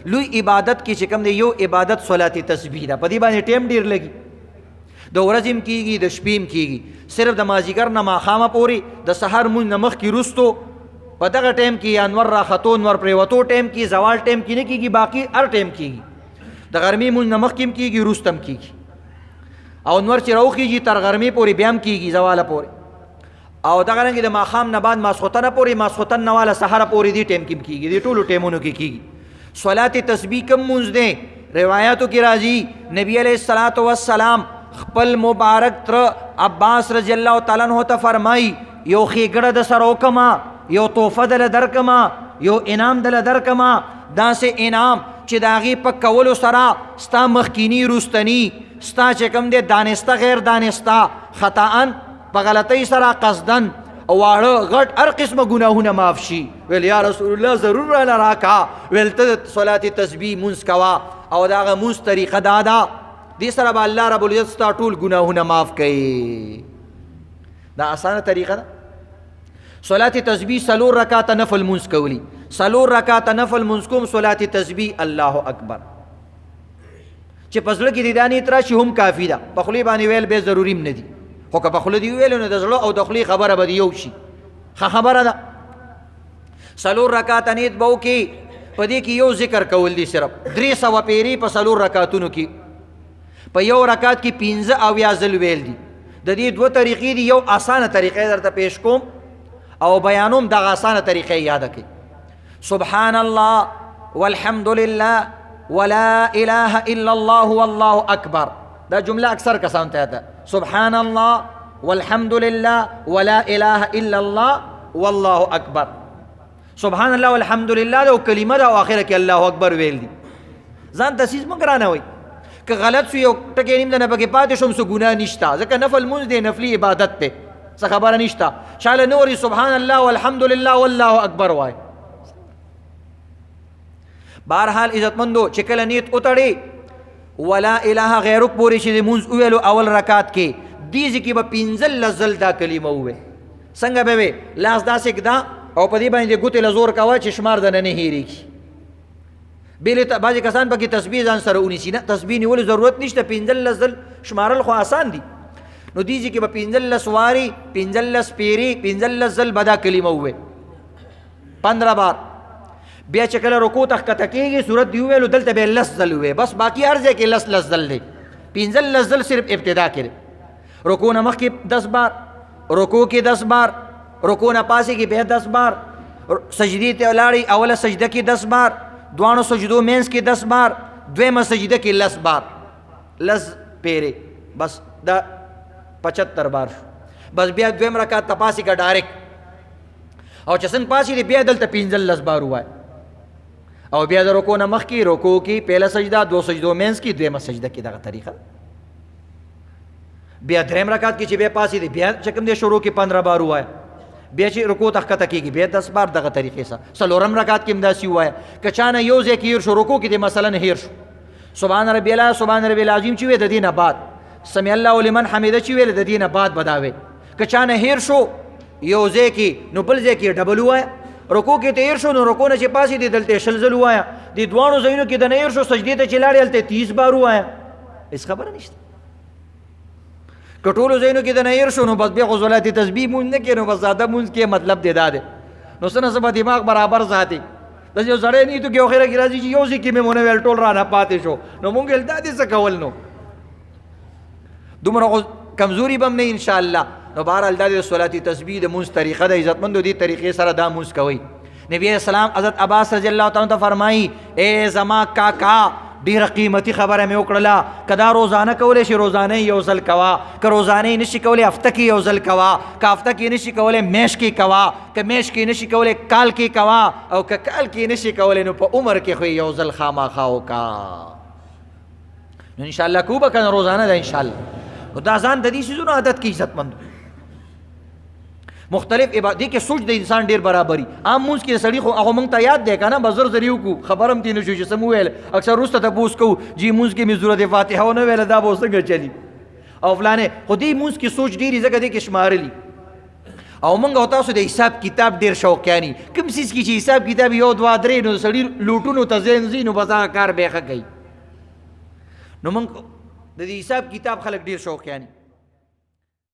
لوی عبادت کې چې کوم دی یو عبادت صلات تسبیح ده، په دې باندې ټیم ډیر لګي، د ورځې هم کېږي د شپې هم کېږي، صرف د مازدیګر نه ماښامه پورې د سحر مونځ نه مخکې وروستو په دغه ټیم کې یا انور راختو انور پرېوتو ټیم کې زوال ټیم کې نه کېږي، باقي هر ټیم کېږي، د غرمې مونځ نه مخکې هم کېږي وروسته هم کېږي، او انور چې راوخیږي تر غرمې پورې بیا هم کېږي زواله پورې، او دغه رنګې د ماښام نه بعد ماسخوتنه پورې، ماسخوتن نه واله سحره پورې دې ټیم کې هم کېږي، دې ټولو ټیمونو کې کېږي. صلات تسبیح کم مونځ دی؟ روایاتو کې راځي نبی علیہ الصلوۃ والسلام خپل مبارک تر عباس رضی الله تعالی عنہ ته فرمای یو خېګړه د سره وکما، یو تحفه دل درکما، یو انعام دل درکما، داسې انعام چې د هغې په کولو سره ستا مخکینی روستنی ستا چې کوم دی دانسته غیر دانسته خطاً په غلطۍ سره قصدن واړه غټ هر قسمه ګناهونه معاف شي. ویل یا رسول الله ضرور راله راکا، ویل ته صلات تسبیح مونځ کوه او د هغه مونځ طریقه دا ده دې سره به الله رب العزت ستا ټول ګناهونه معاف کوي. دا اسانه طریقه ده. صلات تسبیح 4 رکعاته نفل مونځ کولی، 4 رکعاته نفل مونځ کوم صلات تسبیح الله اکبر چې په زړه کې دې دا نیت راشي هم کافي ده، په خولې باندې ویل به ضروري هم نه دي، خو که په خوله دې وویلو نو د زړه او د خولې خبره به دې یو شي، ښه خبره ده. 4 رکعاته نیت به وکړي، په دې کې یو ذکر کول دي صرف 300 پیرې په 4 رکعتونو کې، په یو رکعت کې 15 اویا ځل ویل دي. د دې 2 طریقې دي، یو اسانه طریقې درته پیش کوم او بیانوم دغه اسانه طریقې یاد کړئ. سبحان الله والحمد لله ولا اله الا الله والله اکبر، دا جمله اکثر کسان ته ده، سبحان الله والحمد لله ولا اله الا الله والله اکبر. سبحان الله والحمد لله دا کلمه ده او اخره کې الله اکبر ویل دي. ځان تاسیس مګرانه وي که غلط شو یو ټکی نیم نه پکې پاتې شوم سو ګناه نشته، ځکه نفل مونځ دی، نفلی عبادت دی، څه خبره نشته. چاله نوري سبحان الله والحمد لله والله اکبر وای. بهرحال عزتمندو چې کله نیت وتړي ولا اله غیرک پورې چې مونځ وویلو اول رکعت کې دې ځکه به 15 ځل دا کلمه ووي. څنګه به وي؟ لاس داسې کدا او په دې باندې ګوتې له زور کوه چې شمار د نه هېرېږي. بیلې ته بعضې کسان پکې تسبیح ځان سره ونیسي، نه تسبیح نیولو ضرورت نشته، 15 ځل شمارل خو آسان دي. نو دې ځکه به 15 واري 15 پیرې 15 ځل به دا کلمه ووي 15 بار. بیا چې کله رکوع ته ښکته کېږي صورت دې وویلو دلته به 10 ځل ووي، بس باقي هر ځای کې 10 ځل دی. 15 ځل صرف ابتدا کې، رکوع نه مخکې 10 بار، رکوع کې 10 بار، رکوع نه پاسې کې بیا 10 بار، سجدې ته ولاړې اوله سجده کې 10 بار، دوانو سجدو مینس کې 10 بار، دویمه سجده کې 10 بار، 10 پیرې، بس دا 75 بار شو. بس بیا دویم رکعت ته پاسې کا ډایرکټ، او چې څنګه پاسې دی بیا دلته 15 بار ووایه، او بیا د رکوع نه مخکې رکوع کې پهله سجده، 2 سجدو مینس کې دویمه سجده کې دغه طریقه. بیا دریم رکعت کې چې بیا پاسې دی بیا چې کوم دی شروع کې 15 بار ووایه، بیا چې رکوع ته ښکته کېږي بیا 10 بار دغه طریقې سره. څلورم رکعت کې هم داسې ووایه. که چا نه یو ځای کې هیر شو، رکوع کې دی مثلا هیر شو، سبحان ربي الاعلى سبحان ربي العظیم چې وی د دې نه بعد، سمع الله لمن حمده چې ویل د دې نه بعد بداوي. که چا نه هیر شو یو ځای کې نو بل ځای کې ډبل ووایه. رکوع کې ته هیر شو نو رکوع نه چې پاسې دی دلته 60 ځل ووایه. دې دواړو ځایونو کې د نه هیر شو سجدې ته چې لاړې هلته 30 بار ووایه. هېڅ خبره نشته. که ټولو ځایونو کې د نه هیر شو نو بس بیا خو صلات تسبیح مونځ نه کوې، نو بس زیاده مونځ کې مطلب دی دا دی. نو څه نه څه به دماغ برابر ساتي. داسې یو سړی نیتو کې اخره کې راځي چې یو ځای کې مې ونه ویل ټول رانه پاتې شو، نو مونږ ویل دا دې څه کول، نو دومره خو کمزوري به هم نه انشاءالله. نو بهرحال دا د صلات تسبیح د مونځ طریقه ده. عزتمندو دې طریقې سره دا مونځ کوئ. نبی علیہ السلام حضرت عباس رضی الله تعالی عنہ فرمایي اے زما کاکا ډیره قیمتي خبره مې وکړله، که دا روزانه کولی شي روزانه یو ځل کوه، که روزانه یې نشي کولی هفته کې یو ځل کوه، که هفته کې نشي کولی میاشت کې کوه، که میاشت کې نشي کولی کال کې کوه، او که کال کې نشي کولی نو په عمر کې خو یو ځل خامخا وکړه. نو انشاءالله کوو به که نه روزانه ده انشاءالله. نو دا ځان د دې څیزونو عادت کې عزتمندو مختلف عبادت کې سوچ د انسان ډیر برابري. عام مونځ کې سړي خو هغه مونږ ته یاد دی که نه بزر زر یو کو خبر هم ترې نه شو چې څه مو ویل. اکثر وروسته تپوس کوو جی مونځ کې مې صورت فاتحه ونه ویله دا به اوس څنګه چلي او فلانې، خو دې مونځ کې سوچ ډېرې ځکه دې کې شمارلي. او موږ او تاسو د حساب کتاب ډیر شوقیانی کوم سیس کی چې حساب کتاب یو دوا درې نو سړی لوټونو ته ځین زینو بازا کار به ښه کوي نو موږ د حساب کتاب خلک ډیر شوقیانی